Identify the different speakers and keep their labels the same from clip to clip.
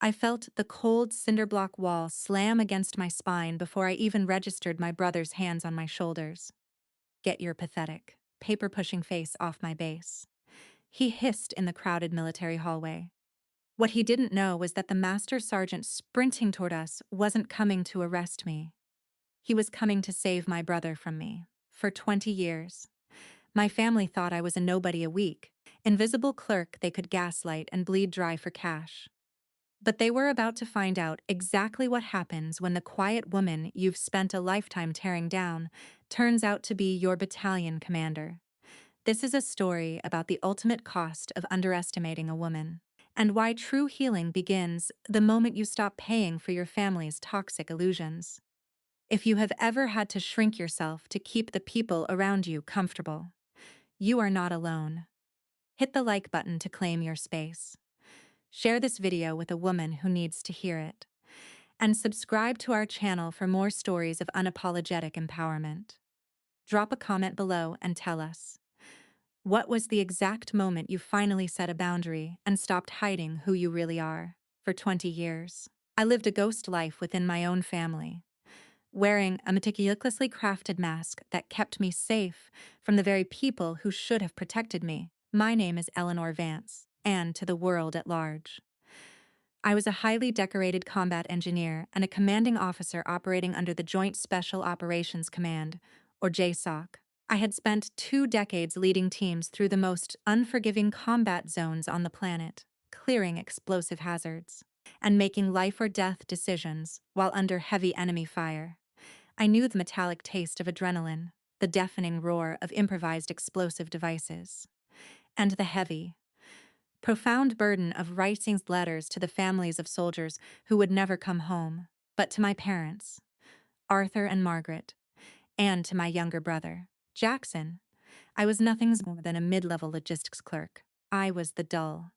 Speaker 1: I felt the cold cinder block wall slam against my spine before I even registered my brother's hands on my shoulders. Get your pathetic, paper-pushing face off my base, he hissed in the crowded military hallway. What he didn't know was that the master sergeant sprinting toward us wasn't coming to arrest me. He was coming to save my brother from me. For 20 years. My family thought I was a nobody a week, invisible clerk they could gaslight and bleed dry for cash. But they were about to find out exactly what happens when the quiet woman you've spent a lifetime tearing down turns out to be your battalion commander. This is a story about the ultimate cost of underestimating a woman, and why true healing begins the moment you stop paying for your family's toxic illusions. If you have ever had to shrink yourself to keep the people around you comfortable, you are not alone. Hit the like button to claim your space. Share this video with a woman who needs to hear it. And subscribe to our channel for more stories of unapologetic empowerment. Drop a comment below and tell us, what was the exact moment you finally set a boundary and stopped hiding who you really are? For 20 years, I lived a ghost life within my own family, wearing a meticulously crafted mask that kept me safe from the very people who should have protected me. My name is Eleanor Vance, and to the world at large. I was a highly decorated combat engineer and a commanding officer operating under the Joint Special Operations Command, or JSOC. I had spent 2 decades leading teams through the most unforgiving combat zones on the planet, clearing explosive hazards, and making life-or-death decisions while under heavy enemy fire. I knew the metallic taste of adrenaline, the deafening roar of improvised explosive devices, and the heavy, profound burden of writing letters to the families of soldiers who would never come home, but to my parents, Arthur and Margaret, and to my younger brother, Jackson. I was nothing more than a mid-level logistics clerk. I was the dull,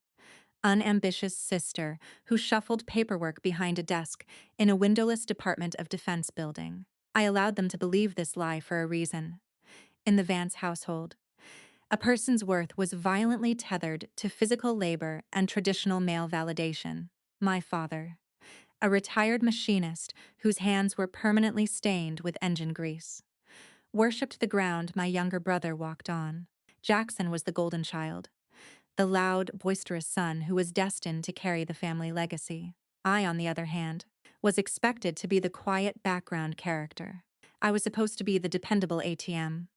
Speaker 1: unambitious sister who shuffled paperwork behind a desk in a windowless Department of Defense building. I allowed them to believe this lie for a reason. In the Vance household, a person's worth was violently tethered to physical labor and traditional male validation. My father, a retired machinist whose hands were permanently stained with engine grease, worshipped the ground my younger brother walked on. Jackson was the golden child, the loud, boisterous son who was destined to carry the family legacy. I, on the other hand, was expected to be the quiet background character. I was supposed to be the dependable ATM,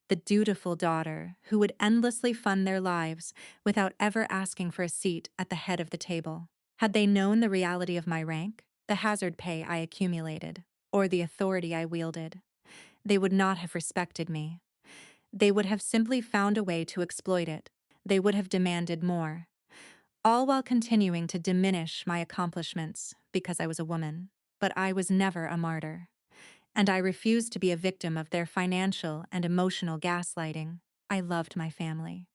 Speaker 1: the dutiful daughter who would endlessly fund their lives without ever asking for a seat at the head of the table. Had they known the reality of my rank, the hazard pay I accumulated, or the authority I wielded, they would not have respected me. They would have simply found a way to exploit it. They would have demanded more, all while continuing to diminish my accomplishments because I was a woman. But I was never a martyr, and I refused to be a victim of their financial and emotional gaslighting. I loved my family,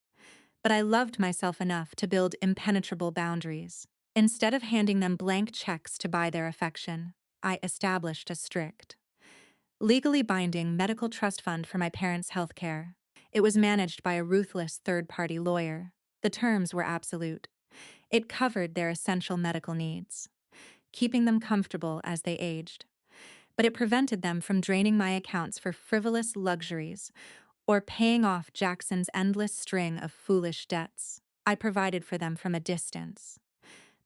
Speaker 1: but I loved myself enough to build impenetrable boundaries. Instead of handing them blank checks to buy their affection, I established a strict, legally binding medical trust fund for my parents' health care. It was managed by a ruthless third-party lawyer. The terms were absolute. It covered their essential medical needs, keeping them comfortable as they aged. But it prevented them from draining my accounts for frivolous luxuries or paying off Jackson's endless string of foolish debts. I provided for them from a distance,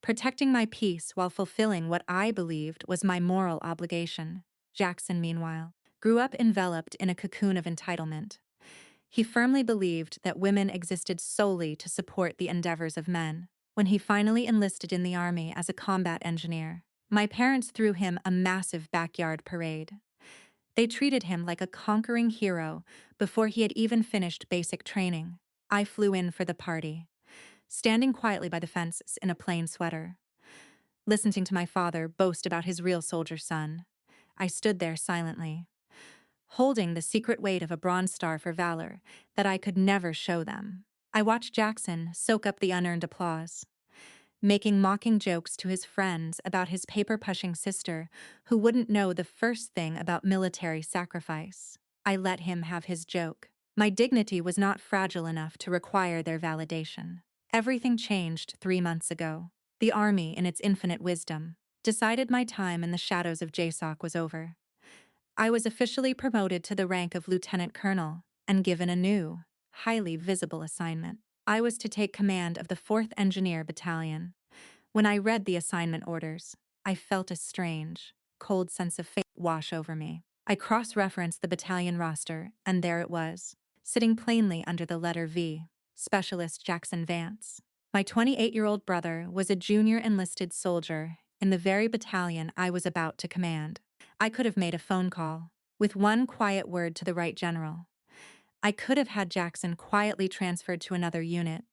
Speaker 1: protecting my peace while fulfilling what I believed was my moral obligation. Jackson, meanwhile, grew up enveloped in a cocoon of entitlement. He firmly believed that women existed solely to support the endeavors of men. When he finally enlisted in the Army as a combat engineer, my parents threw him a massive backyard parade. They treated him like a conquering hero before he had even finished basic training. I flew in for the party, standing quietly by the fence in a plain sweater, listening to my father boast about his real soldier son. I stood there silently, holding the secret weight of a Bronze Star for valor that I could never show them. I watched Jackson soak up the unearned applause, making mocking jokes to his friends about his paper-pushing sister who wouldn't know the first thing about military sacrifice. I let him have his joke. My dignity was not fragile enough to require their validation. Everything changed 3 months ago. The army, in its infinite wisdom, decided my time in the shadows of JSOC was over. I was officially promoted to the rank of lieutenant colonel and given a new, highly visible assignment. I was to take command of the 4th Engineer Battalion. When I read the assignment orders, I felt a strange, cold sense of fate wash over me. I cross-referenced the battalion roster, and there it was, sitting plainly under the letter V, Specialist Jackson Vance. My 28-year-old brother was a junior enlisted soldier in the very battalion I was about to command. I could have made a phone call, with one quiet word to the right general. I could have had Jackson quietly transferred to another unit,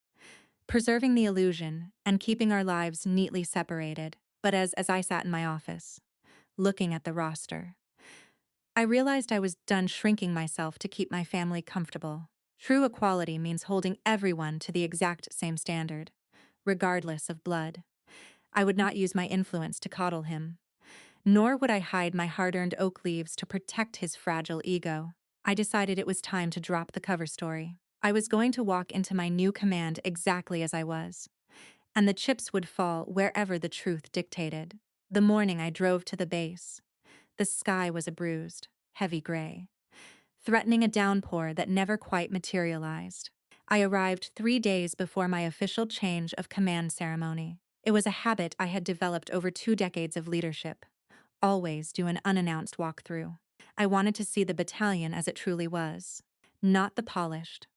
Speaker 1: preserving the illusion and keeping our lives neatly separated. But as I sat in my office, looking at the roster, I realized I was done shrinking myself to keep my family comfortable. True equality means holding everyone to the exact same standard, regardless of blood. I would not use my influence to coddle him, nor would I hide my hard-earned oak leaves to protect his fragile ego. I decided it was time to drop the cover story. I was going to walk into my new command exactly as I was, and the chips would fall wherever the truth dictated. The morning I drove to the base, the sky was a bruised, heavy gray, threatening a downpour that never quite materialized. I arrived 3 days before my official change of command ceremony. It was a habit I had developed over 2 decades of leadership. Always do an unannounced walkthrough. I wanted to see the battalion as it truly was, not the polished,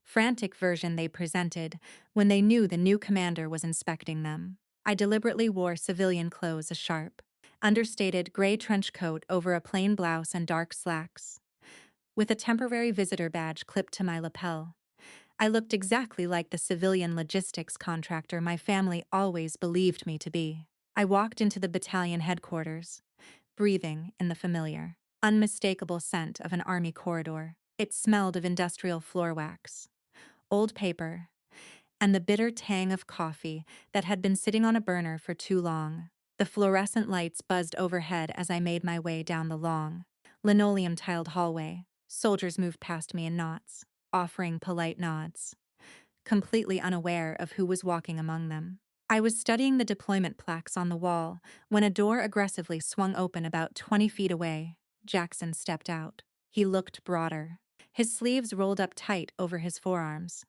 Speaker 1: frantic version they presented when they knew the new commander was inspecting them. I deliberately wore civilian clothes, a sharp, understated gray trench coat over a plain blouse and dark slacks, with a temporary visitor badge clipped to my lapel. I looked exactly like the civilian logistics contractor my family always believed me to be. I walked into the battalion headquarters, breathing in the familiar, unmistakable scent of an army corridor. It smelled of industrial floor wax, old paper, and the bitter tang of coffee that had been sitting on a burner for too long. The fluorescent lights buzzed overhead as I made my way down the long, linoleum-tiled hallway. Soldiers moved past me in knots, offering polite nods, completely unaware of who was walking among them. I was studying the deployment plaques on the wall when a door aggressively swung open about 20 feet away. Jackson stepped out. He looked broader, his sleeves rolled up tight over his forearms,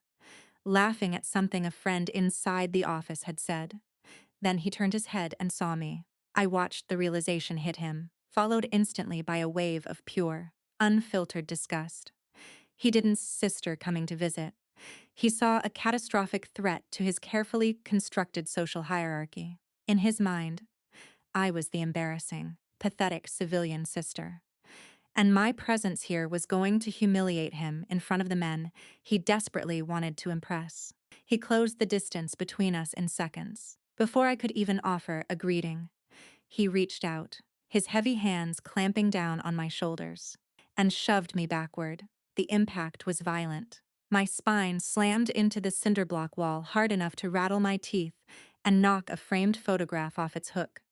Speaker 1: laughing at something a friend inside the office had said. Then he turned his head and saw me. I watched the realization hit him, followed instantly by a wave of pure, unfiltered disgust. He didn't see sister coming to visit. He saw a catastrophic threat to his carefully constructed social hierarchy. In his mind, I was the embarrassing, pathetic civilian sister, and my presence here was going to humiliate him in front of the men he desperately wanted to impress. He closed the distance between us in seconds. Before I could even offer a greeting, he reached out, his heavy hands clamping down on my shoulders, and shoved me backward. The impact was violent. My spine slammed into the cinder block wall hard enough to rattle my teeth and knock a framed photograph off its hook.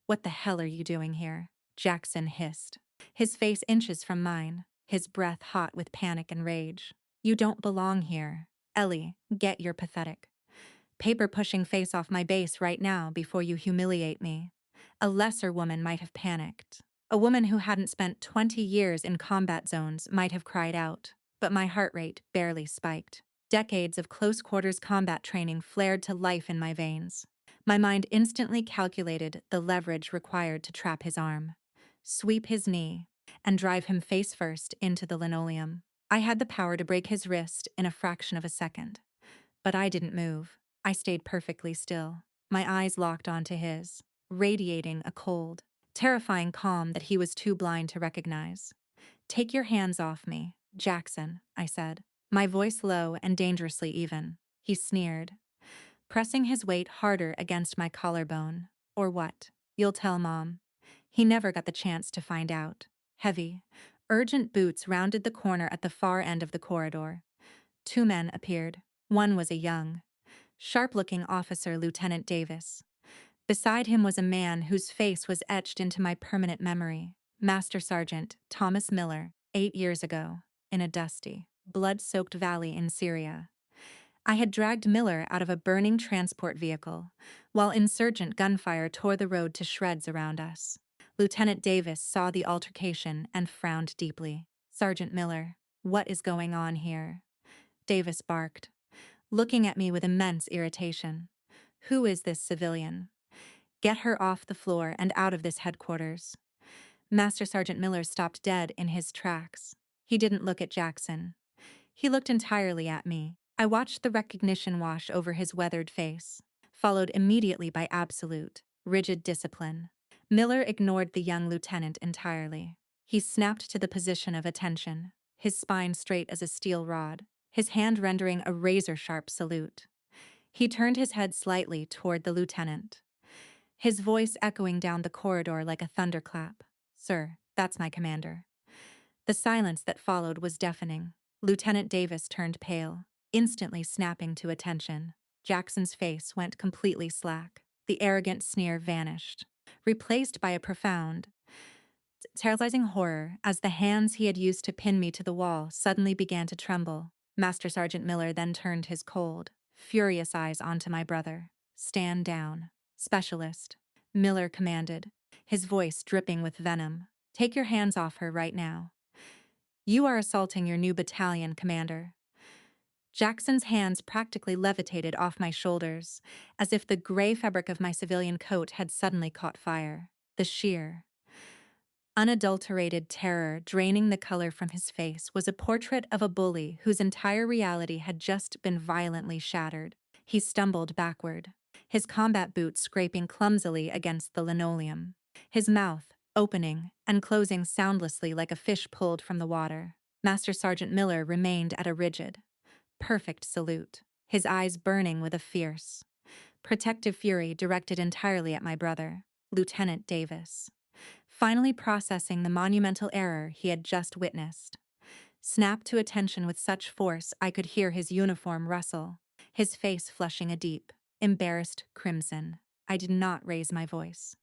Speaker 1: "What the hell are you doing here?" Jackson hissed, his face inches from mine, his breath hot with panic and rage. "You don't belong here. Ellie, get your pathetic, paper-pushing face off my base right now before you humiliate me." A lesser woman might have panicked. A woman who hadn't spent 20 years in combat zones might have cried out, but my heart rate barely spiked. Decades of close-quarters combat training flared to life in my veins. My mind instantly calculated the leverage required to trap his arm, sweep his knee, and drive him face first into the linoleum. I had the power to break his wrist in a fraction of a second, but I didn't move. I stayed perfectly still, my eyes locked onto his, radiating a cold, terrifying calm that he was too blind to recognize. "Take your hands off me, Jackson," I said, my voice low and dangerously even. He sneered, pressing his weight harder against my collarbone. "Or what? You'll tell Mom." He never got the chance to find out. Heavy, urgent boots rounded the corner at the far end of the corridor. 2 men appeared. One was a young, sharp-looking officer, Lieutenant Davis. Beside him was a man whose face was etched into my permanent memory, Master Sergeant Thomas Miller, 8 years ago, in a dusty, blood-soaked valley in Syria. I had dragged Miller out of a burning transport vehicle, while insurgent gunfire tore the road to shreds around us. Lieutenant Davis saw the altercation and frowned deeply. "Sergeant Miller, what is going on here?" Davis barked, looking at me with immense irritation. "Who is this civilian? Get her off the floor and out of this headquarters." Master Sergeant Miller stopped dead in his tracks. He didn't look at Jackson. He looked entirely at me. I watched the recognition wash over his weathered face, followed immediately by absolute, rigid discipline. Miller ignored the young lieutenant entirely. He snapped to the position of attention, his spine straight as a steel rod, his hand rendering a razor-sharp salute. He turned his head slightly toward the lieutenant, his voice echoing down the corridor like a thunderclap. "Sir, that's my commander." The silence that followed was deafening. Lieutenant Davis turned pale, instantly snapping to attention. Jackson's face went completely slack. The arrogant sneer vanished, replaced by a profound, tantalizing horror as the hands he had used to pin me to the wall suddenly began to tremble. Master Sergeant Miller then turned his cold, furious eyes onto my brother. "Stand down." "Specialist," Miller commanded, his voice dripping with venom. "Take your hands off her right now. You are assaulting your new battalion commander." Jackson's hands practically levitated off my shoulders, as if the gray fabric of my civilian coat had suddenly caught fire. The sheer, unadulterated terror draining the color from his face was a portrait of a bully whose entire reality had just been violently shattered. He stumbled backward, his combat boots scraping clumsily against the linoleum, his mouth opening and closing soundlessly like a fish pulled from the water. Master Sergeant Miller remained at a rigid, perfect salute, his eyes burning with a fierce, protective fury directed entirely at my brother, Lieutenant Davis, finally processing the monumental error he had just witnessed. Snapped to attention with such force I could hear his uniform rustle, his face flushing a deep, embarrassed crimson. I did not raise my voice,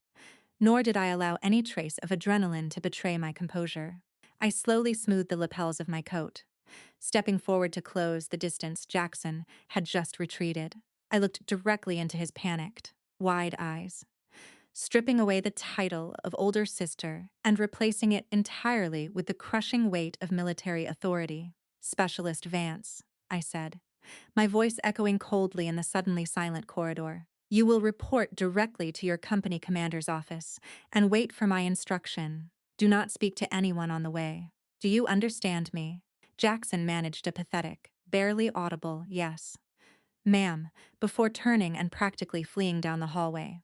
Speaker 1: nor did I allow any trace of adrenaline to betray my composure. I slowly smoothed the lapels of my coat, stepping forward to close the distance Jackson had just retreated. I looked directly into his panicked, wide eyes, stripping away the title of older sister and replacing it entirely with the crushing weight of military authority. "Specialist Vance," I said, my voice echoing coldly in the suddenly silent corridor. "You will report directly to your company commander's office and wait for my instruction. Do not speak to anyone on the way. Do you understand me?" Jackson managed a pathetic, barely audible "yes, ma'am," before turning and practically fleeing down the hallway.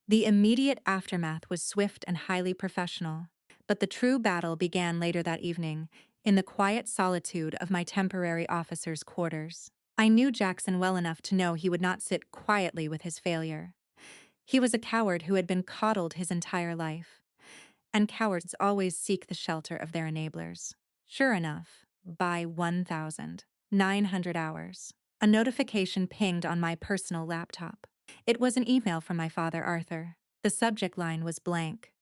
Speaker 1: The immediate aftermath was swift and highly professional, but the true battle began later that evening, in the quiet solitude of my temporary officer's quarters. I knew Jackson well enough to know he would not sit quietly with his failure. He was a coward who had been coddled his entire life, and cowards always seek the shelter of their enablers. Sure enough, by 1,900 hours, a notification pinged on my personal laptop. It was an email from my father, Arthur. The subject line was blank,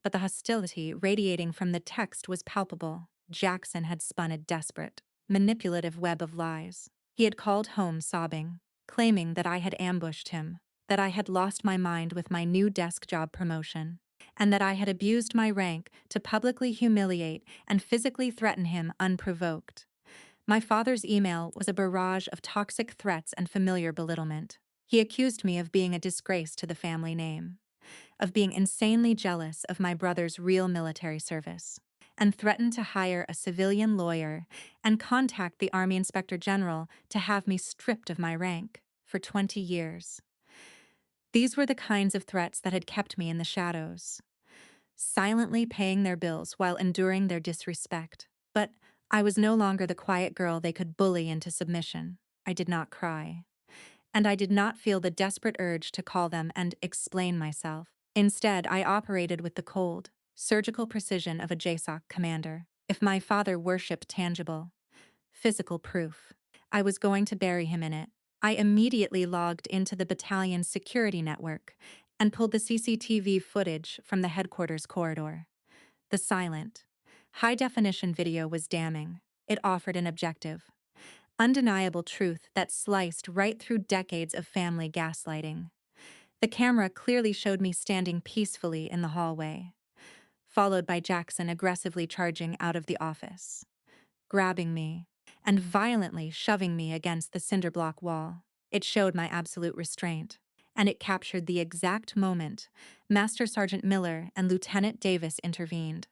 Speaker 1: but the hostility radiating from the text was palpable. Jackson had spun a desperate, manipulative web of lies. He had called home sobbing, claiming that I had ambushed him, that I had lost my mind with my new desk job promotion, and that I had abused my rank to publicly humiliate and physically threaten him unprovoked. My father's email was a barrage of toxic threats and familiar belittlement. He accused me of being a disgrace to the family name, of being insanely jealous of my brother's real military service, and threatened to hire a civilian lawyer and contact the Army Inspector General to have me stripped of my rank for 20 years. These were the kinds of threats that had kept me in the shadows, silently paying their bills while enduring their disrespect. But I was no longer the quiet girl they could bully into submission. I did not cry, and I did not feel the desperate urge to call them and explain myself. Instead, I operated with the cold, surgical precision of a JSOC commander. If my father worshipped tangible, physical proof, I was going to bury him in it. I immediately logged into the battalion's security network and pulled the CCTV footage from the headquarters corridor. The silent, high-definition video was damning. It offered an objective, undeniable truth that sliced right through decades of family gaslighting. The camera clearly showed me standing peacefully in the hallway, followed by Jackson aggressively charging out of the office, grabbing me, and violently shoving me against the cinder block wall. It showed my absolute restraint, and it captured the exact moment Master Sergeant Miller and Lieutenant Davis intervened.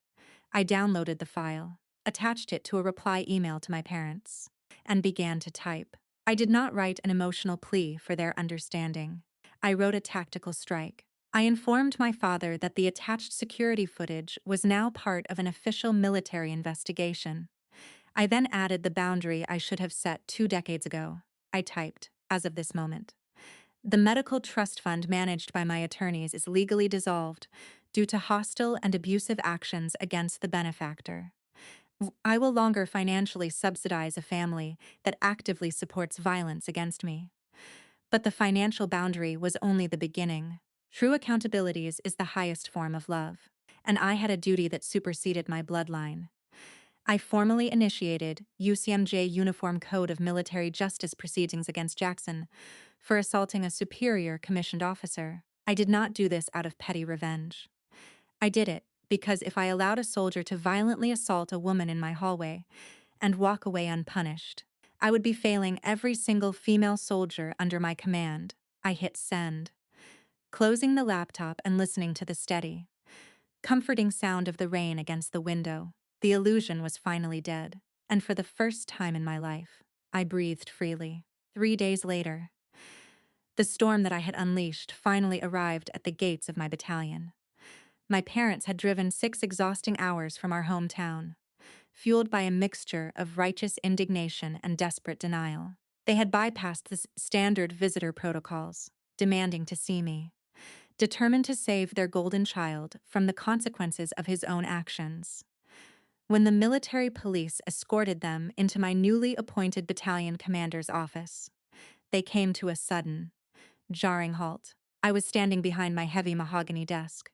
Speaker 1: I downloaded the file, attached it to a reply email to my parents, and began to type. I did not write an emotional plea for their understanding. I wrote a tactical strike. I informed my father that the attached security footage was now part of an official military investigation. I then added the boundary I should have set 2 decades ago. I typed, as of this moment. The medical trust fund managed by my attorneys is legally dissolved due to hostile and abusive actions against the benefactor. I will longer financially subsidize a family that actively supports violence against me. But the financial boundary was only the beginning. True accountability is the highest form of love, and I had a duty that superseded my bloodline. I formally initiated UCMJ Uniform Code of Military Justice proceedings against Jackson for assaulting a superior commissioned officer. I did not do this out of petty revenge. I did it because if I allowed a soldier to violently assault a woman in my hallway and walk away unpunished, I would be failing every single female soldier under my command. I hit send, closing the laptop and listening to the steady, comforting sound of the rain against the window. The illusion was finally dead, and for the first time in my life, I breathed freely. 3 days later, the storm that I had unleashed finally arrived at the gates of my battalion. My parents had driven 6 exhausting hours from our hometown, fueled by a mixture of righteous indignation and desperate denial. They had bypassed the standard visitor protocols, demanding to see me, determined to save their golden child from the consequences of his own actions. When the military police escorted them into my newly appointed battalion commander's office, they came to a sudden, jarring halt. I was standing behind my heavy mahogany desk,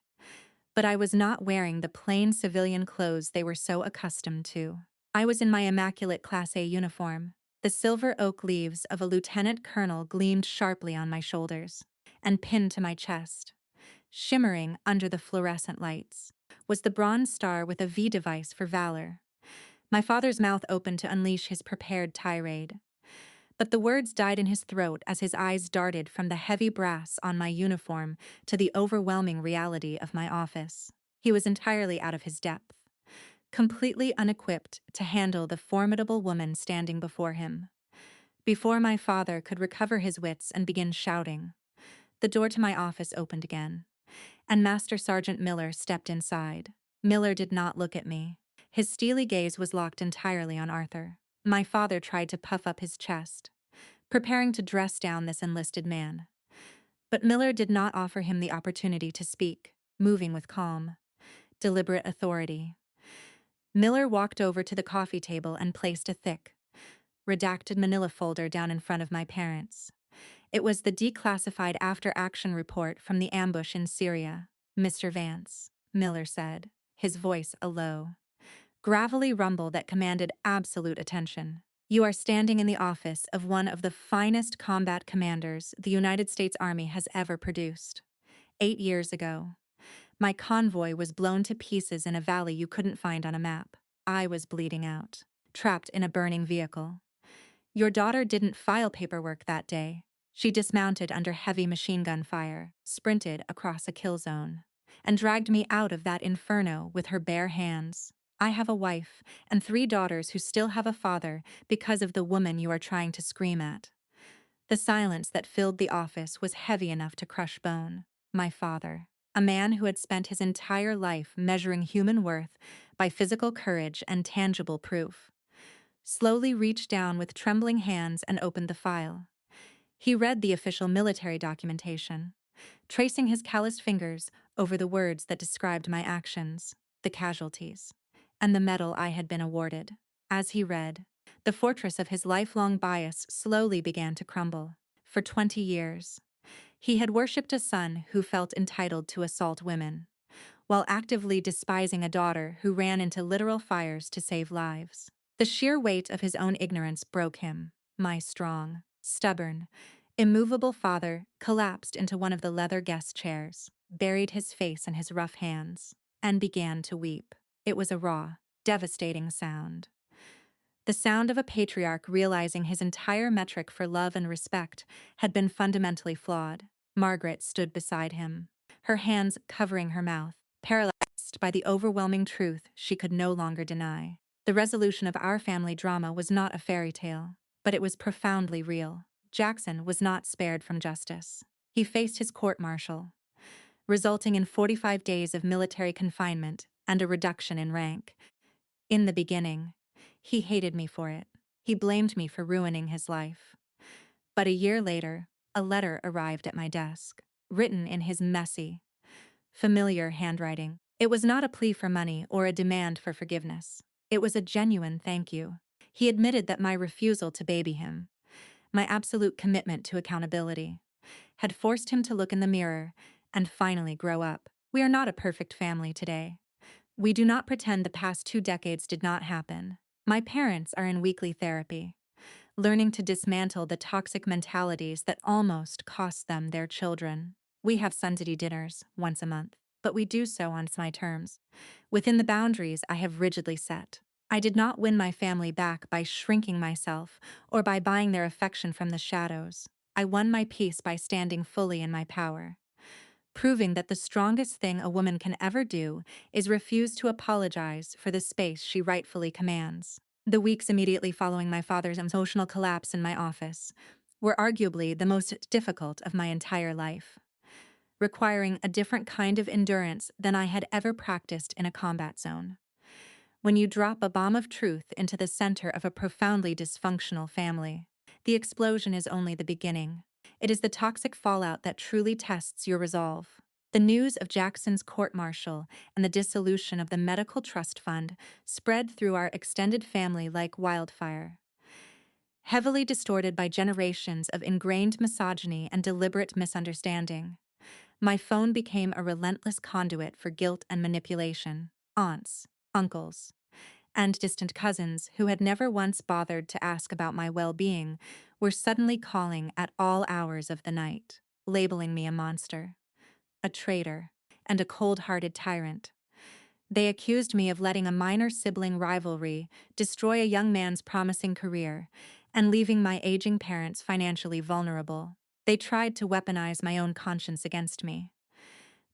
Speaker 1: but I was not wearing the plain civilian clothes they were so accustomed to. I was in my immaculate Class A uniform. The silver oak leaves of a lieutenant colonel gleamed sharply on my shoulders, and pinned to my chest, shimmering under the fluorescent lights, was the bronze star with a V device for valor. My father's mouth opened to unleash his prepared tirade, but the words died in his throat as his eyes darted from the heavy brass on my uniform to the overwhelming reality of my office. He was entirely out of his depth, completely unequipped to handle the formidable woman standing before him. Before my father could recover his wits and begin shouting, the door to my office opened again, and Master Sergeant Miller stepped inside. Miller did not look at me. His steely gaze was locked entirely on Arthur. My father tried to puff up his chest, preparing to dress down this enlisted man. But Miller did not offer him the opportunity to speak, moving with calm, deliberate authority. Miller walked over to the coffee table and placed a thick, redacted manila folder down in front of my parents. It was the declassified after-action report from the ambush in Syria. "Mr. Vance," Miller said, his voice a low, gravelly rumble that commanded absolute attention. "You are standing in the office of one of the finest combat commanders the United States Army has ever produced. 8 years ago, my convoy was blown to pieces in a valley you couldn't find on a map. I was bleeding out, trapped in a burning vehicle. Your daughter didn't file paperwork that day. She dismounted under heavy machine gun fire, sprinted across a kill zone, and dragged me out of that inferno with her bare hands. I have a wife and 3 daughters who still have a father because of the woman you are trying to scream at." The silence that filled the office was heavy enough to crush bone. My father, a man who had spent his entire life measuring human worth by physical courage and tangible proof, slowly reached down with trembling hands and opened the file. He read the official military documentation, tracing his calloused fingers over the words that described my actions, the casualties, and the medal I had been awarded. As he read, the fortress of his lifelong bias slowly began to crumble. For 20 years, he had worshipped a son who felt entitled to assault women, while actively despising a daughter who ran into literal fires to save lives. The sheer weight of his own ignorance broke him. My strong, stubborn, immovable father collapsed into one of the leather guest chairs, buried his face in his rough hands, and began to weep. It was a raw, devastating sound. The sound of a patriarch realizing his entire metric for love and respect had been fundamentally flawed. Margaret stood beside him, her hands covering her mouth, paralyzed by the overwhelming truth she could no longer deny. The resolution of our family drama was not a fairy tale, but it was profoundly real. Jackson was not spared from justice. He faced his court-martial, resulting in 45 days of military confinement and a reduction in rank. In the beginning, he hated me for it. He blamed me for ruining his life. But a year later, a letter arrived at my desk, written in his messy, familiar handwriting. It was not a plea for money or a demand for forgiveness. It was a genuine thank you. He admitted that my refusal to baby him, my absolute commitment to accountability, had forced him to look in the mirror and finally grow up. We are not a perfect family today. We do not pretend the past 2 decades did not happen. My parents are in weekly therapy, learning to dismantle the toxic mentalities that almost cost them their children. We have Sunday dinners once a month, but we do so on my terms, within the boundaries I have rigidly set. I did not win my family back by shrinking myself or by buying their affection from the shadows. I won my peace by standing fully in my power, proving that the strongest thing a woman can ever do is refuse to apologize for the space she rightfully commands. The weeks immediately following my father's emotional collapse in my office were arguably the most difficult of my entire life, requiring a different kind of endurance than I had ever practiced in a combat zone. When you drop a bomb of truth into the center of a profoundly dysfunctional family, the explosion is only the beginning. It is the toxic fallout that truly tests your resolve. The news of Jackson's court-martial and the dissolution of the medical trust fund spread through our extended family like wildfire. Heavily distorted by generations of ingrained misogyny and deliberate misunderstanding, my phone became a relentless conduit for guilt and manipulation. Aunts, uncles, and distant cousins who had never once bothered to ask about my well-being were suddenly calling at all hours of the night, labeling me a monster, a traitor, and a cold-hearted tyrant. They accused me of letting a minor sibling rivalry destroy a young man's promising career and leaving my aging parents financially vulnerable. They tried to weaponize my own conscience against me,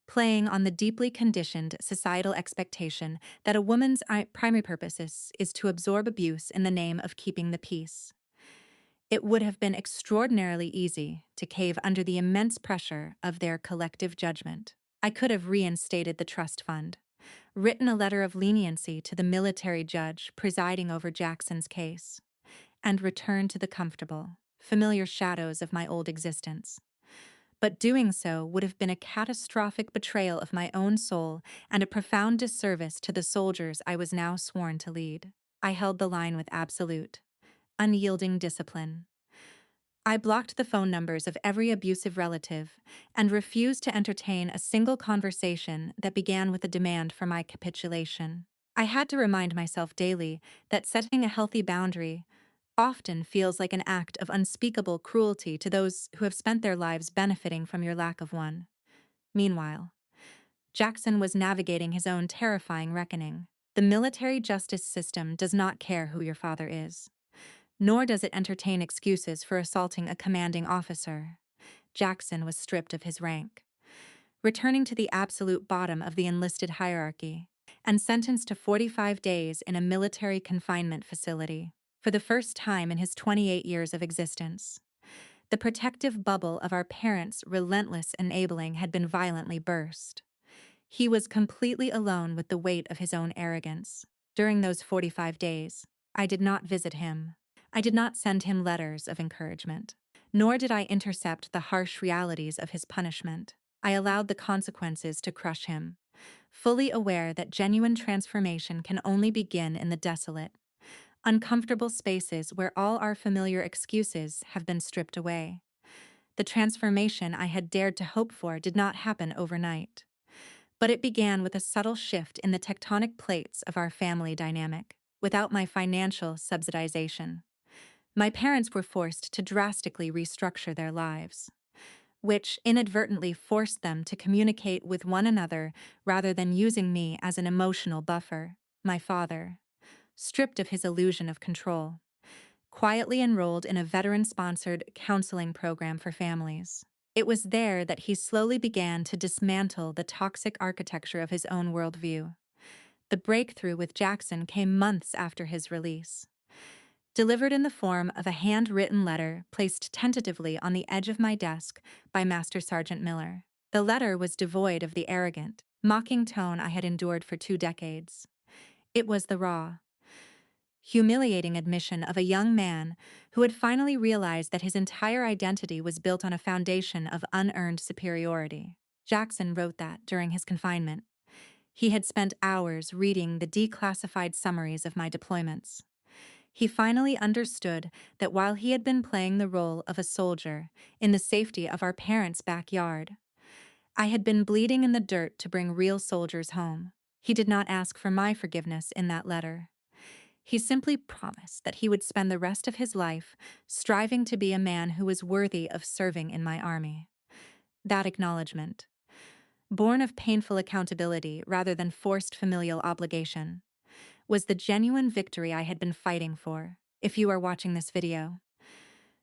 Speaker 1: playing on the deeply conditioned societal expectation that a woman's primary purpose is to absorb abuse in the name of keeping the peace. It would have been extraordinarily easy to cave under the immense pressure of their collective judgment. I could have reinstated the trust fund, written a letter of leniency to the military judge presiding over Jackson's case, and returned to the comfortable, familiar shadows of my old existence. But doing so would have been a catastrophic betrayal of my own soul and a profound disservice to the soldiers I was now sworn to lead. I held the line with absolute, unyielding discipline. I blocked the phone numbers of every abusive relative and refused to entertain a single conversation that began with a demand for my capitulation. I had to remind myself daily that setting a healthy boundary often feels like an act of unspeakable cruelty to those who have spent their lives benefiting from your lack of one. Meanwhile, Jackson was navigating his own terrifying reckoning. The military justice system does not care who your father is, nor does it entertain excuses for assaulting a commanding officer. Jackson was stripped of his rank, returning to the absolute bottom of the enlisted hierarchy, and sentenced to 45 days in a military confinement facility. For the first time in his 28 years of existence, the protective bubble of our parents' relentless enabling had been violently burst. He was completely alone with the weight of his own arrogance. During those 45 days, I did not visit him. I did not send him letters of encouragement, nor did I intercept the harsh realities of his punishment. I allowed the consequences to crush him, fully aware that genuine transformation can only begin in the desolate, uncomfortable spaces where all our familiar excuses have been stripped away. The transformation I had dared to hope for did not happen overnight, but it began with a subtle shift in the tectonic plates of our family dynamic. Without my financial subsidization, My parents were forced to drastically restructure their lives, which inadvertently forced them to communicate with one another rather than using me as an emotional buffer. My father, stripped of his illusion of control, quietly enrolled in a veteran-sponsored counseling program for families. It was there that he slowly began to dismantle the toxic architecture of his own worldview. The breakthrough with Jackson came months after his release. Delivered in the form of a handwritten letter placed tentatively on the edge of my desk by Master Sergeant Miller. The letter was devoid of the arrogant, mocking tone I had endured for 2 decades. It was the raw, humiliating admission of a young man who had finally realized that his entire identity was built on a foundation of unearned superiority. Jackson wrote that during his confinement. He had spent hours reading the declassified summaries of my deployments. He finally understood that while he had been playing the role of a soldier in the safety of our parents' backyard, I had been bleeding in the dirt to bring real soldiers home. He did not ask for my forgiveness in that letter. He simply promised that he would spend the rest of his life striving to be a man who was worthy of serving in my army. That acknowledgement, born of painful accountability rather than forced familial obligation, was the genuine victory I had been fighting for. If you are watching this video,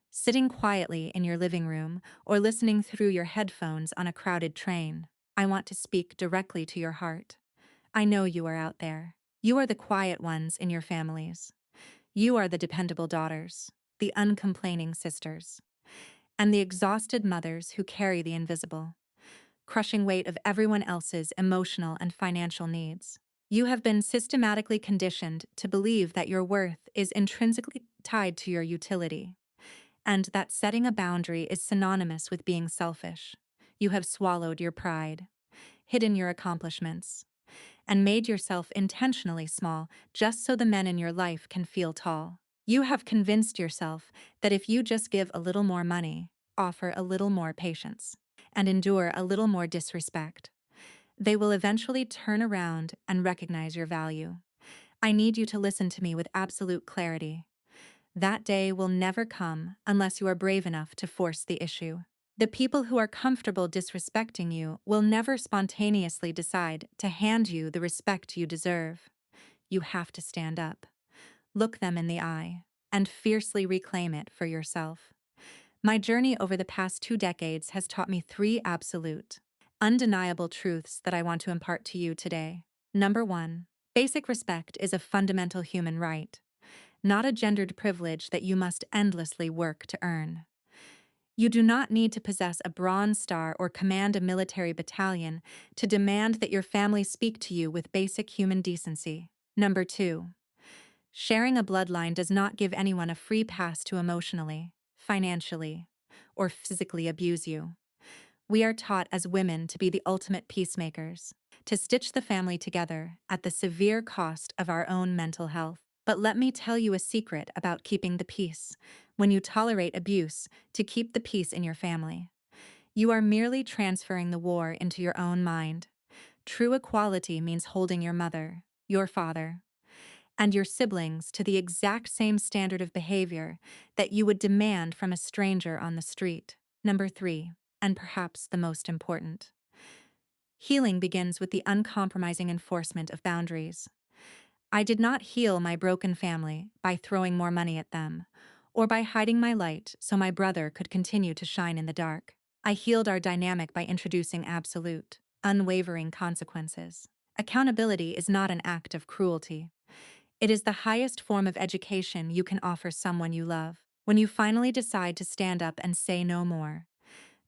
Speaker 1: sitting quietly in your living room or listening through your headphones on a crowded train, I want to speak directly to your heart. I know you are out there. You are the quiet ones in your families. You are the dependable daughters, the uncomplaining sisters, and the exhausted mothers who carry the invisible, crushing weight of everyone else's emotional and financial needs. You have been systematically conditioned to believe that your worth is intrinsically tied to your utility, and that setting a boundary is synonymous with being selfish. You have swallowed your pride, hidden your accomplishments, and made yourself intentionally small just so the men in your life can feel tall. You have convinced yourself that if you just give a little more money, offer a little more patience, and endure a little more disrespect, they will eventually turn around and recognize your value. I need you to listen to me with absolute clarity. That day will never come unless you are brave enough to force the issue. The people who are comfortable disrespecting you will never spontaneously decide to hand you the respect you deserve. You have to stand up, look them in the eye, and fiercely reclaim it for yourself. My journey over the past 2 decades has taught me 3 absolute, undeniable truths that I want to impart to you today. Number 1. Basic respect is a fundamental human right, not a gendered privilege that you must endlessly work to earn. You do not need to possess a Bronze Star or command a military battalion to demand that your family speak to you with basic human decency. Number 2. Sharing a bloodline does not give anyone a free pass to emotionally, financially, or physically abuse you. We are taught as women to be the ultimate peacemakers, to stitch the family together at the severe cost of our own mental health. But let me tell you a secret about keeping the peace. When you tolerate abuse to keep the peace in your family, you are merely transferring the war into your own mind. True equality means holding your mother, your father, and your siblings to the exact same standard of behavior that you would demand from a stranger on the street. Number 3, and perhaps the most important. Healing begins with the uncompromising enforcement of boundaries. I did not heal my broken family by throwing more money at them, or by hiding my light so my brother could continue to shine in the dark. I healed our dynamic by introducing absolute, unwavering consequences. Accountability is not an act of cruelty. It is the highest form of education you can offer someone you love. When you finally decide to stand up and say no more,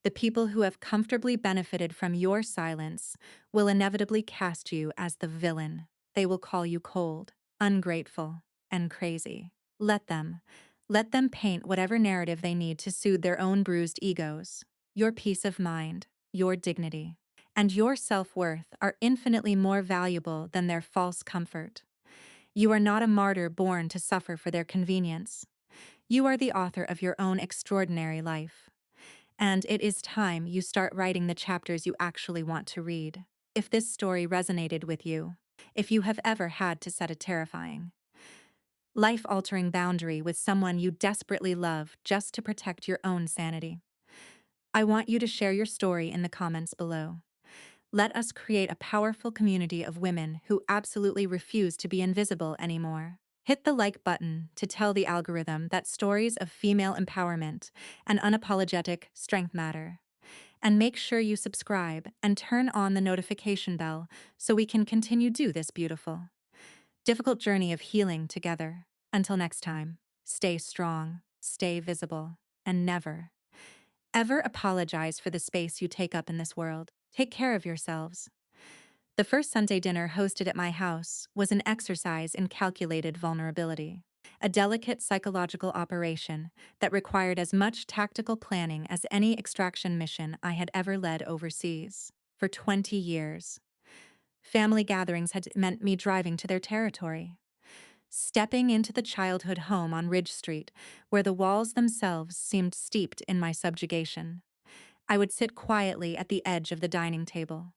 Speaker 1: the people who have comfortably benefited from your silence will inevitably cast you as the villain. They will call you cold, ungrateful, and crazy. Let them. Let them paint whatever narrative they need to soothe their own bruised egos. Your peace of mind, your dignity, and your self-worth are infinitely more valuable than their false comfort. You are not a martyr born to suffer for their convenience. You are the author of your own extraordinary life. And it is time you start writing the chapters you actually want to read. If this story resonated with you, if you have ever had to set a terrifying, life-altering boundary with someone you desperately love just to protect your own sanity. I want you to share your story in the comments below. Let us create a powerful community of women who absolutely refuse to be invisible anymore. Hit the like button to tell the algorithm that stories of female empowerment and unapologetic strength matter. And make sure you subscribe and turn on the notification bell so we can continue do this beautiful, difficult journey of healing together. Until next time, stay strong, stay visible, and never, ever apologize for the space you take up in this world. Take care of yourselves. The first Sunday dinner hosted at my house was an exercise in calculated vulnerability, a delicate psychological operation that required as much tactical planning as any extraction mission I had ever led overseas. For 20 years, family gatherings had meant me driving to their territory, stepping into the childhood home on Ridge Street, where the walls themselves seemed steeped in my subjugation. I would sit quietly at the edge of the dining table,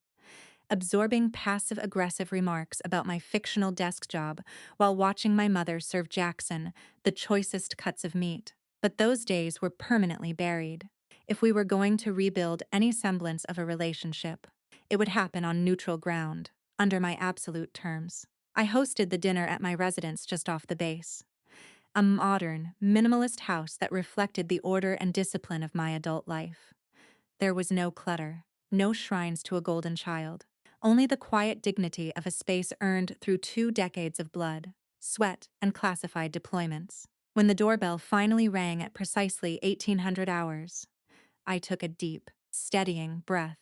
Speaker 1: absorbing passive-aggressive remarks about my fictional desk job while watching my mother serve Jackson the choicest cuts of meat. But those days were permanently buried. If we were going to rebuild any semblance of a relationship, it would happen on neutral ground, under my absolute terms. I hosted the dinner at my residence just off the base, a modern, minimalist house that reflected the order and discipline of my adult life. There was no clutter, no shrines to a golden child, only the quiet dignity of a space earned through 2 decades of blood, sweat, and classified deployments. When the doorbell finally rang at precisely 1800 hours, I took a deep, steadying breath.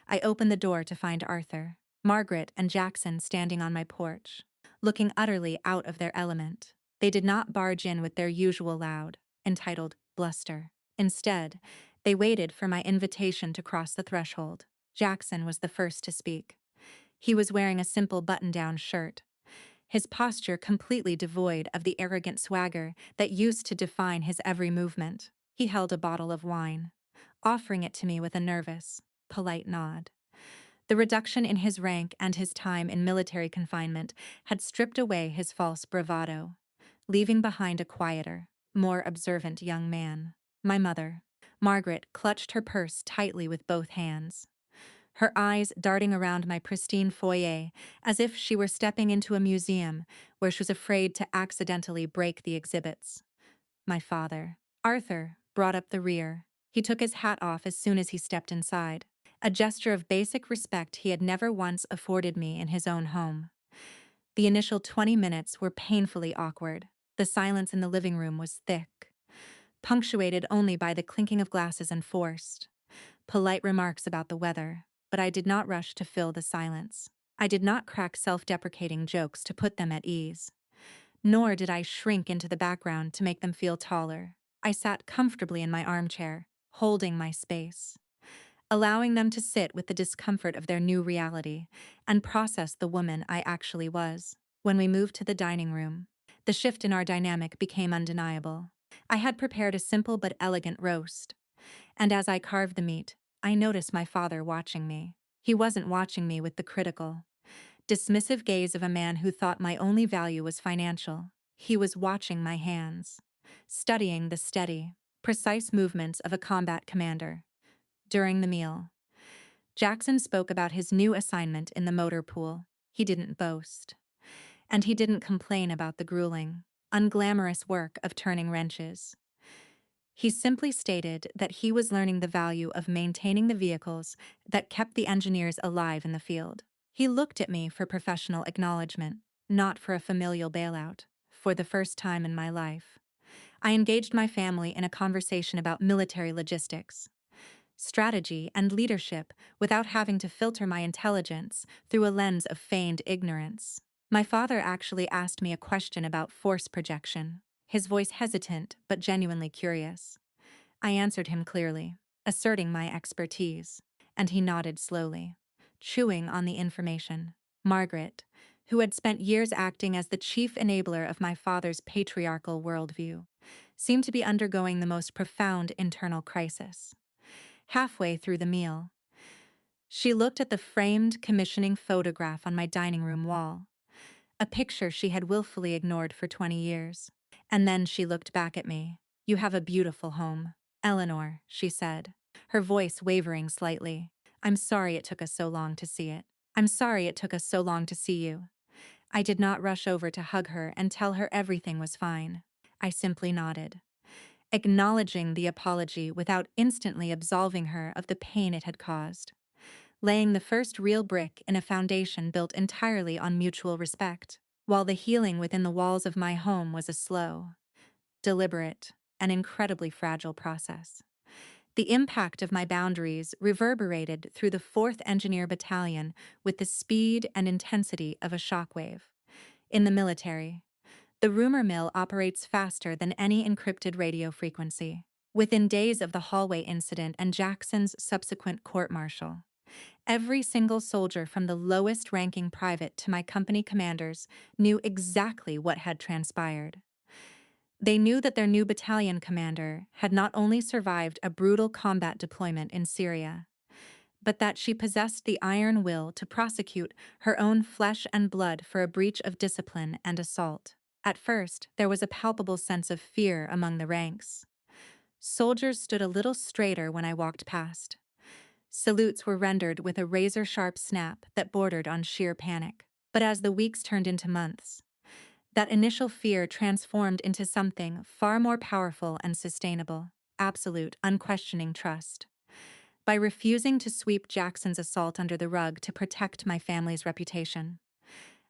Speaker 1: I opened the door to find Arthur, Margaret, and Jackson standing on my porch, looking utterly out of their element. They did not barge in with their usual loud, entitled bluster. Instead, they waited for my invitation to cross the threshold. Jackson was the first to speak. He was wearing a simple button-down shirt, his posture completely devoid of the arrogant swagger that used to define his every movement. He held a bottle of wine, offering it to me with a nervous, polite nod. The reduction in his rank and his time in military confinement had stripped away his false bravado, leaving behind a quieter, more observant young man. My mother, Margaret, clutched her purse tightly with both hands, her eyes darting around my pristine foyer as if she were stepping into a museum where she was afraid to accidentally break the exhibits. My father, Arthur, brought up the rear. He took his hat off as soon as he stepped inside, a gesture of basic respect he had never once afforded me in his own home. The initial 20 minutes were painfully awkward. The silence in the living room was thick, punctuated only by the clinking of glasses and forced, polite remarks about the weather, but I did not rush to fill the silence. I did not crack self-deprecating jokes to put them at ease, nor did I shrink into the background to make them feel taller. I sat comfortably in my armchair, holding my space, allowing them to sit with the discomfort of their new reality and process the woman I actually was. When we moved to the dining room, the shift in our dynamic became undeniable. I had prepared a simple but elegant roast, and as I carved the meat, I noticed my father watching me. He wasn't watching me with the critical, dismissive gaze of a man who thought my only value was financial. He was watching my hands, studying the steady, precise movements of a combat commander. During the meal, Jackson spoke about his new assignment in the motor pool. He didn't boast, and he didn't complain about the grueling, unglamorous work of turning wrenches. He simply stated that he was learning the value of maintaining the vehicles that kept the engineers alive in the field. He looked at me for professional acknowledgement, not for a familial bailout. For the first time in my life, I engaged my family in a conversation about military logistics, strategy, and leadership without having to filter my intelligence through a lens of feigned ignorance. My father actually asked me a question about force projection, his voice hesitant but genuinely curious. I answered him clearly, asserting my expertise, and he nodded slowly, chewing on the information. Margaret, who had spent years acting as the chief enabler of my father's patriarchal worldview, seemed to be undergoing the most profound internal crisis. Halfway through the meal, she looked at the framed commissioning photograph on my dining room wall, a picture she had willfully ignored for 20 years. And then she looked back at me. "You have a beautiful home, Eleanor," she said, her voice wavering slightly. "I'm sorry it took us so long to see it. I'm sorry it took us so long to see you." I did not rush over to hug her and tell her everything was fine. I simply nodded, acknowledging the apology without instantly absolving her of the pain it had caused, laying the first real brick in a foundation built entirely on mutual respect, while the healing within the walls of my home was a slow, deliberate, and incredibly fragile process. The impact of my boundaries reverberated through the 4th Engineer Battalion with the speed and intensity of a shockwave. In the military, the rumor mill operates faster than any encrypted radio frequency. Within days of the hallway incident and Jackson's subsequent court-martial, every single soldier from the lowest-ranking private to my company commanders knew exactly what had transpired. They knew that their new battalion commander had not only survived a brutal combat deployment in Syria, but that she possessed the iron will to prosecute her own flesh and blood for a breach of discipline and assault. At first, there was a palpable sense of fear among the ranks. Soldiers stood a little straighter when I walked past. Salutes were rendered with a razor-sharp snap that bordered on sheer panic. But as the weeks turned into months, that initial fear transformed into something far more powerful and sustainable: absolute, unquestioning trust. By refusing to sweep Jackson's assault under the rug to protect my family's reputation,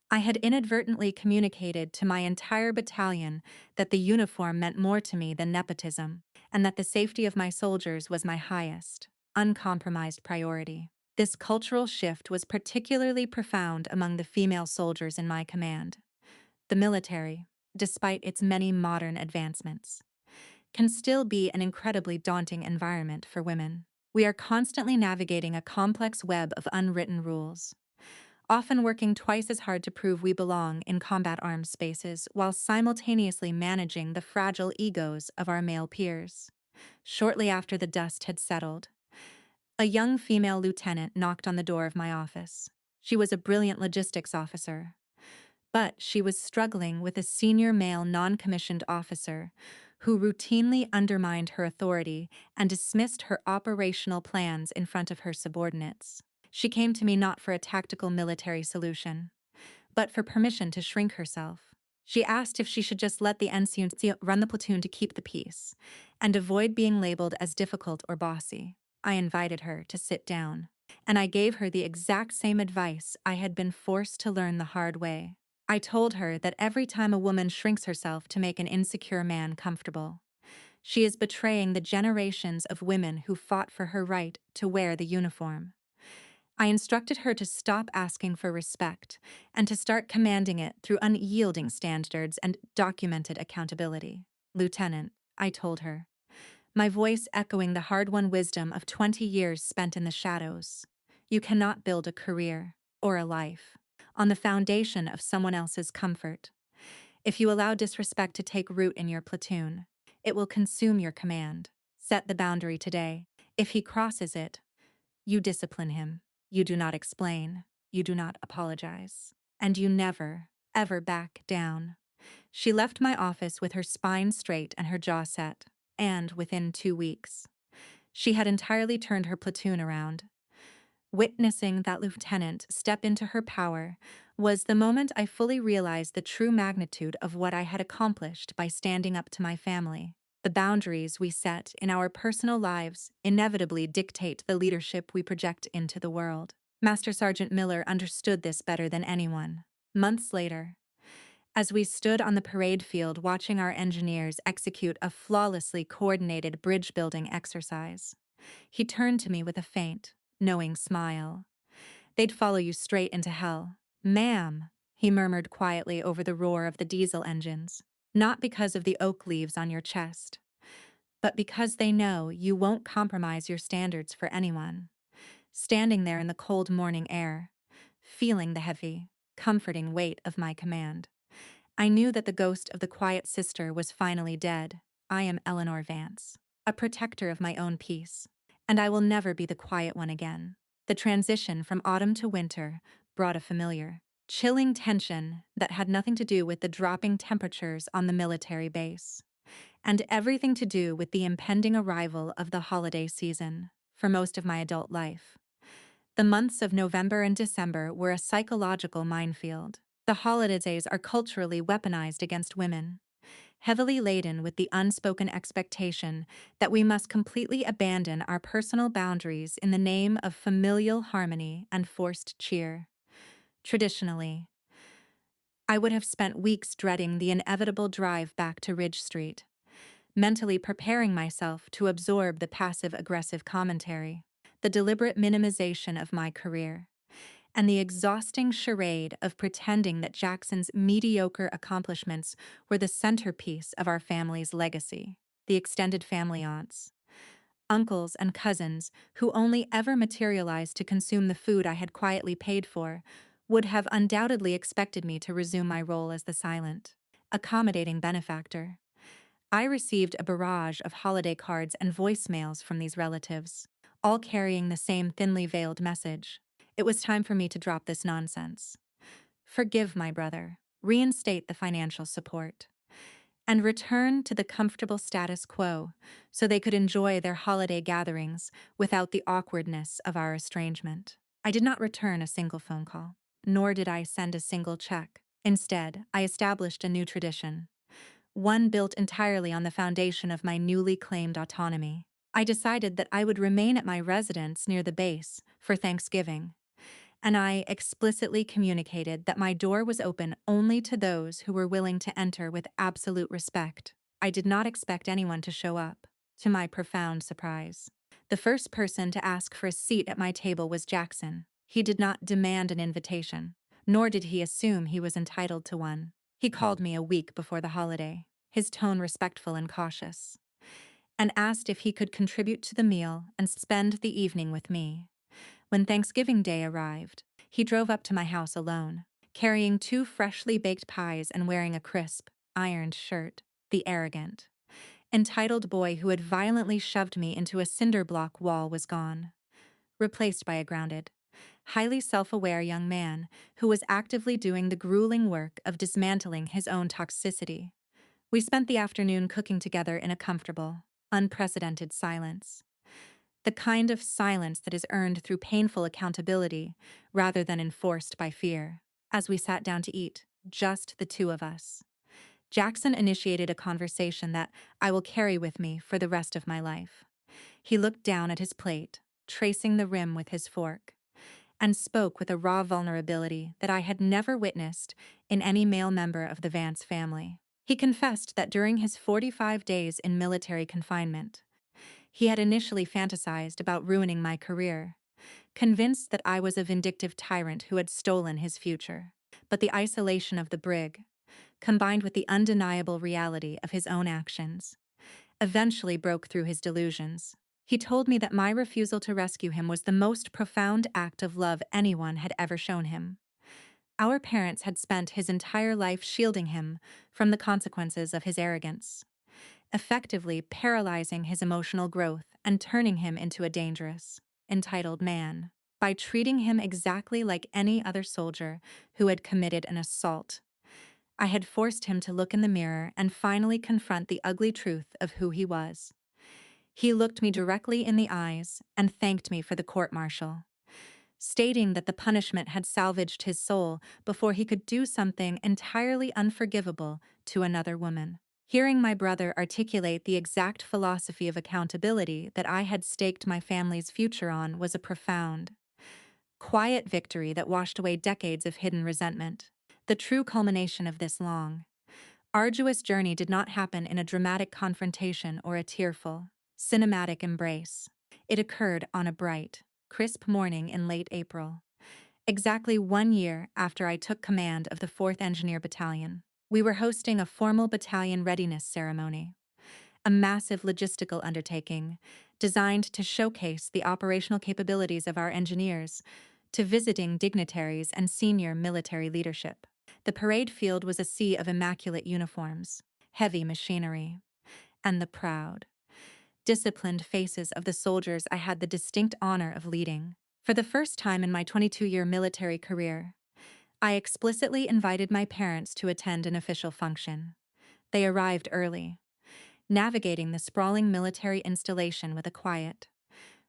Speaker 1: I had inadvertently communicated to my entire battalion that the uniform meant more to me than nepotism, and that the safety of my soldiers was my highest, uncompromised priority. This cultural shift was particularly profound among the female soldiers in my command. The military, despite its many modern advancements, can still be an incredibly daunting environment for women. We are constantly navigating a complex web of unwritten rules, often working twice as hard to prove we belong in combat arms spaces while simultaneously managing the fragile egos of our male peers. Shortly after the dust had settled, a young female lieutenant knocked on the door of my office. She was a brilliant logistics officer, but she was struggling with a senior male non-commissioned officer who routinely undermined her authority and dismissed her operational plans in front of her subordinates. She came to me not for a tactical military solution, but for permission to shrink herself. She asked if she should just let the NCO run the platoon to keep the peace and avoid being labeled as difficult or bossy. I invited her to sit down, and I gave her the exact same advice I had been forced to learn the hard way. I told her that every time a woman shrinks herself to make an insecure man comfortable, she is betraying the generations of women who fought for her right to wear the uniform. I instructed her to stop asking for respect and to start commanding it through unyielding standards and documented accountability. "Lieutenant," I told her, my voice echoing the hard-won wisdom of 20 years spent in the shadows, "you cannot build a career or a life on the foundation of someone else's comfort. If you allow disrespect to take root in your platoon, it will consume your command. Set the boundary today. If he crosses it, you discipline him. You do not explain. You do not apologize. And you never, ever back down." She left my office with her spine straight and her jaw set, and within 2 weeks, she had entirely turned her platoon around. Witnessing that lieutenant step into her power was the moment I fully realized the true magnitude of what I had accomplished by standing up to my family. The boundaries we set in our personal lives inevitably dictate the leadership we project into the world. Master Sergeant Miller understood this better than anyone. Months later, as we stood on the parade field watching our engineers execute a flawlessly coordinated bridge-building exercise, he turned to me with a faint, knowing smile. "They'd follow you straight into hell." "Ma'am," he murmured quietly over the roar of the diesel engines, "not because of the oak leaves on your chest, but because they know you won't compromise your standards for anyone." Standing there in the cold morning air, feeling the heavy, comforting weight of my command, I knew that the ghost of the quiet sister was finally dead. I am Eleanor Vance, a protector of my own peace, and I will never be the quiet one again. The transition from autumn to winter brought a familiar chilling tension that had nothing to do with the dropping temperatures on the military base, and everything to do with the impending arrival of the holiday season for most of my adult life. The months of November and December were a psychological minefield. The holidays are culturally weaponized against women, heavily laden with the unspoken expectation that we must completely abandon our personal boundaries in the name of familial harmony and forced cheer. Traditionally, I would have spent weeks dreading the inevitable drive back to Ridge Street, mentally preparing myself to absorb the passive-aggressive commentary, the deliberate minimization of my career, and the exhausting charade of pretending that Jackson's mediocre accomplishments were the centerpiece of our family's legacy. The extended family aunts, uncles, and cousins, who only ever materialized to consume the food I had quietly paid for, would have undoubtedly expected me to resume my role as the silent, accommodating benefactor. I received a barrage of holiday cards and voicemails from these relatives, all carrying the same thinly veiled message. It was time for me to drop this nonsense. Forgive my brother, reinstate the financial support, and return to the comfortable status quo so they could enjoy their holiday gatherings without the awkwardness of our estrangement. I did not return a single phone call, nor did I send a single check. Instead, I established a new tradition, one built entirely on the foundation of my newly claimed autonomy. I decided that I would remain at my residence near the base for Thanksgiving, and I explicitly communicated that my door was open only to those who were willing to enter with absolute respect. I did not expect anyone to show up, to my profound surprise. The first person to ask for a seat at my table was Jackson. He did not demand an invitation, nor did he assume he was entitled to one. He called me a week before the holiday, his tone respectful and cautious, and asked if he could contribute to the meal and spend the evening with me. When Thanksgiving Day arrived, he drove up to my house alone, carrying two freshly baked pies and wearing a crisp, ironed shirt. The arrogant, entitled boy who had violently shoved me into a cinder block wall was gone, replaced by a grounded, highly self-aware young man who was actively doing the grueling work of dismantling his own toxicity. We spent the afternoon cooking together in a comfortable, unprecedented silence. The kind of silence that is earned through painful accountability rather than enforced by fear. As we sat down to eat, just the two of us, Jackson initiated a conversation that I will carry with me for the rest of my life. He looked down at his plate, tracing the rim with his fork, and spoke with a raw vulnerability that I had never witnessed in any male member of the Vance family. He confessed that during his 45 days in military confinement, he had initially fantasized about ruining my career, convinced that I was a vindictive tyrant who had stolen his future. But the isolation of the brig, combined with the undeniable reality of his own actions, eventually broke through his delusions. He told me that my refusal to rescue him was the most profound act of love anyone had ever shown him. Our parents had spent his entire life shielding him from the consequences of his arrogance, effectively paralyzing his emotional growth and turning him into a dangerous, entitled man by treating him exactly like any other soldier who had committed an assault. I had forced him to look in the mirror and finally confront the ugly truth of who he was. He looked me directly in the eyes and thanked me for the court-martial, stating that the punishment had salvaged his soul before he could do something entirely unforgivable to another woman. Hearing my brother articulate the exact philosophy of accountability that I had staked my family's future on was a profound, quiet victory that washed away decades of hidden resentment. The true culmination of this long, arduous journey did not happen in a dramatic confrontation or a tearful, cinematic embrace. It occurred on a bright, crisp morning in late April, exactly 1 year after I took command of the 4th Engineer Battalion. We were hosting a formal battalion readiness ceremony, a massive logistical undertaking designed to showcase the operational capabilities of our engineers to visiting dignitaries and senior military leadership. The parade field was a sea of immaculate uniforms, heavy machinery, and the proud, disciplined faces of the soldiers I had the distinct honor of leading. For the first time in my 22-year military career, I explicitly invited my parents to attend an official function. They arrived early, navigating the sprawling military installation with a quiet,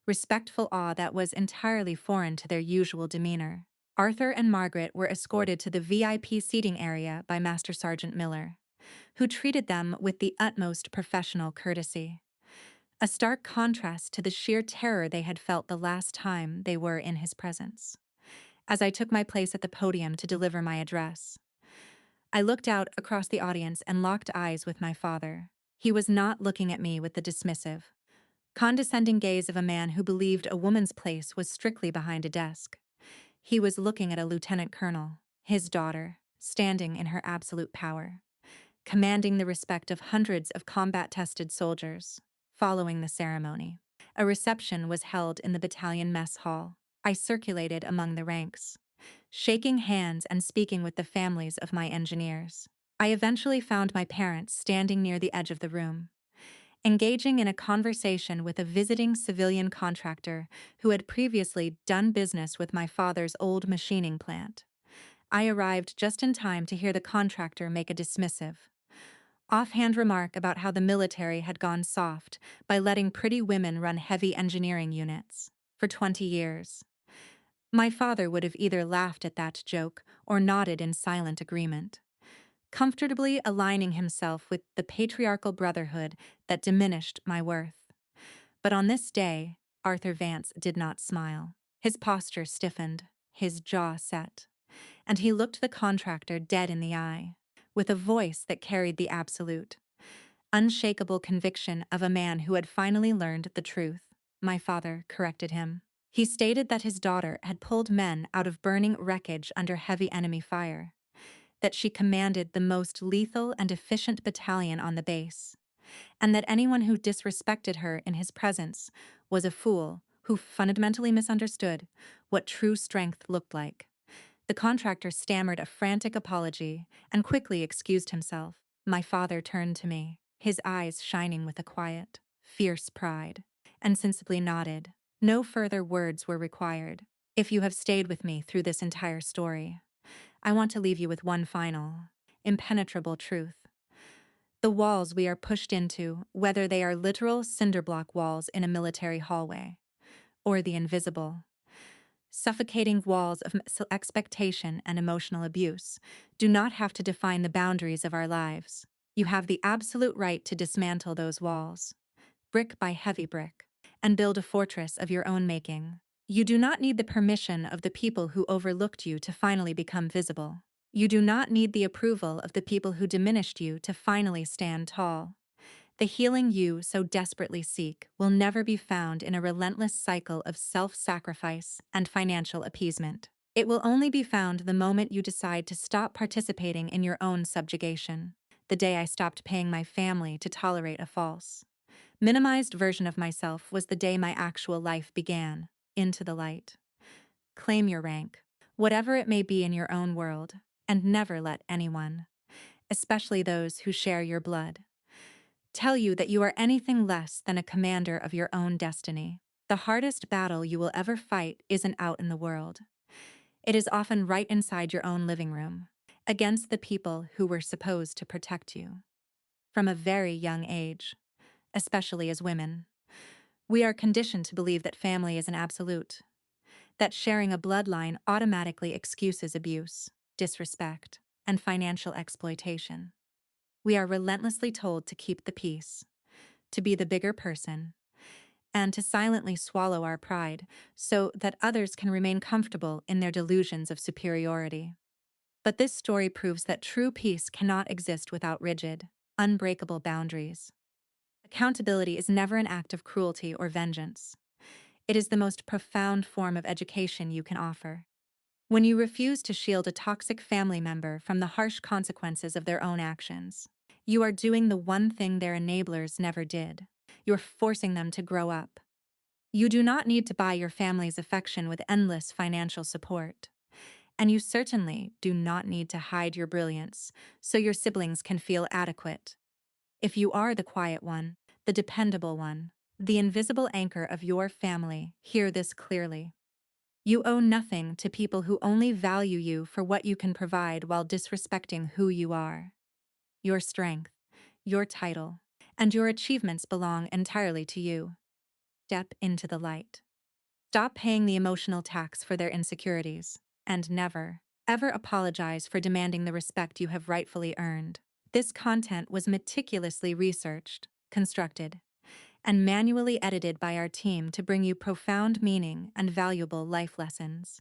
Speaker 1: respectful awe that was entirely foreign to their usual demeanor. Arthur and Margaret were escorted to the VIP seating area by Master Sergeant Miller, who treated them with the utmost professional courtesy. A stark contrast to the sheer terror they had felt the last time they were in his presence. As I took my place at the podium to deliver my address, I looked out across the audience and locked eyes with my father. He was not looking at me with the dismissive, condescending gaze of a man who believed a woman's place was strictly behind a desk. He was looking at a lieutenant colonel, his daughter, standing in her absolute power, commanding the respect of hundreds of combat-tested soldiers. Following the ceremony, a reception was held in the battalion mess hall. I circulated among the ranks, shaking hands and speaking with the families of my engineers. I eventually found my parents standing near the edge of the room, engaging in a conversation with a visiting civilian contractor who had previously done business with my father's old machining plant. I arrived just in time to hear the contractor make a dismissive, offhand remark about how the military had gone soft by letting pretty women run heavy engineering units for 20 years. My father would have either laughed at that joke or nodded in silent agreement, comfortably aligning himself with the patriarchal brotherhood that diminished my worth. But on this day, Arthur Vance did not smile. His posture stiffened, his jaw set, and he looked the contractor dead in the eye, with a voice that carried the absolute, unshakable conviction of a man who had finally learned the truth. My father corrected him. He stated that his daughter had pulled men out of burning wreckage under heavy enemy fire, that she commanded the most lethal and efficient battalion on the base, and that anyone who disrespected her in his presence was a fool who fundamentally misunderstood what true strength looked like. The contractor stammered a frantic apology and quickly excused himself. My father turned to me, his eyes shining with a quiet, fierce pride, and sensibly nodded. No further words were required. If you have stayed with me through this entire story, I want to leave you with one final, impenetrable truth. The walls we are pushed into, whether they are literal cinder block walls in a military hallway, or the invisible, suffocating walls of expectation and emotional abuse, do not have to define the boundaries of our lives. You have the absolute right to dismantle those walls, brick by heavy brick, and build a fortress of your own making. You do not need the permission of the people who overlooked you to finally become visible. You do not need the approval of the people who diminished you to finally stand tall. The healing you so desperately seek will never be found in a relentless cycle of self-sacrifice and financial appeasement. It will only be found the moment you decide to stop participating in your own subjugation. The day I stopped paying my family to tolerate a false, minimized version of myself was the day my actual life began, into the light. Claim your rank, whatever it may be in your own world, and never let anyone, especially those who share your blood, tell you that you are anything less than a commander of your own destiny. The hardest battle you will ever fight isn't out in the world. It is often right inside your own living room, against the people who were supposed to protect you. From a very young age, especially as women, we are conditioned to believe that family is an absolute, that sharing a bloodline automatically excuses abuse, disrespect, and financial exploitation. We are relentlessly told to keep the peace, to be the bigger person, and to silently swallow our pride so that others can remain comfortable in their delusions of superiority. But this story proves that true peace cannot exist without rigid, unbreakable boundaries. Accountability is never an act of cruelty or vengeance. It is the most profound form of education you can offer. When you refuse to shield a toxic family member from the harsh consequences of their own actions, you are doing the one thing their enablers never did. You're forcing them to grow up. You do not need to buy your family's affection with endless financial support. And you certainly do not need to hide your brilliance so your siblings can feel adequate. If you are the quiet one, the dependable one, the invisible anchor of your family, hear this clearly. You owe nothing to people who only value you for what you can provide while disrespecting who you are. Your strength, your title, and your achievements belong entirely to you. Step into the light. Stop paying the emotional tax for their insecurities, and never, ever apologize for demanding the respect you have rightfully earned. This content was meticulously researched, constructed, and manually edited by our team to bring you profound meaning and valuable life lessons.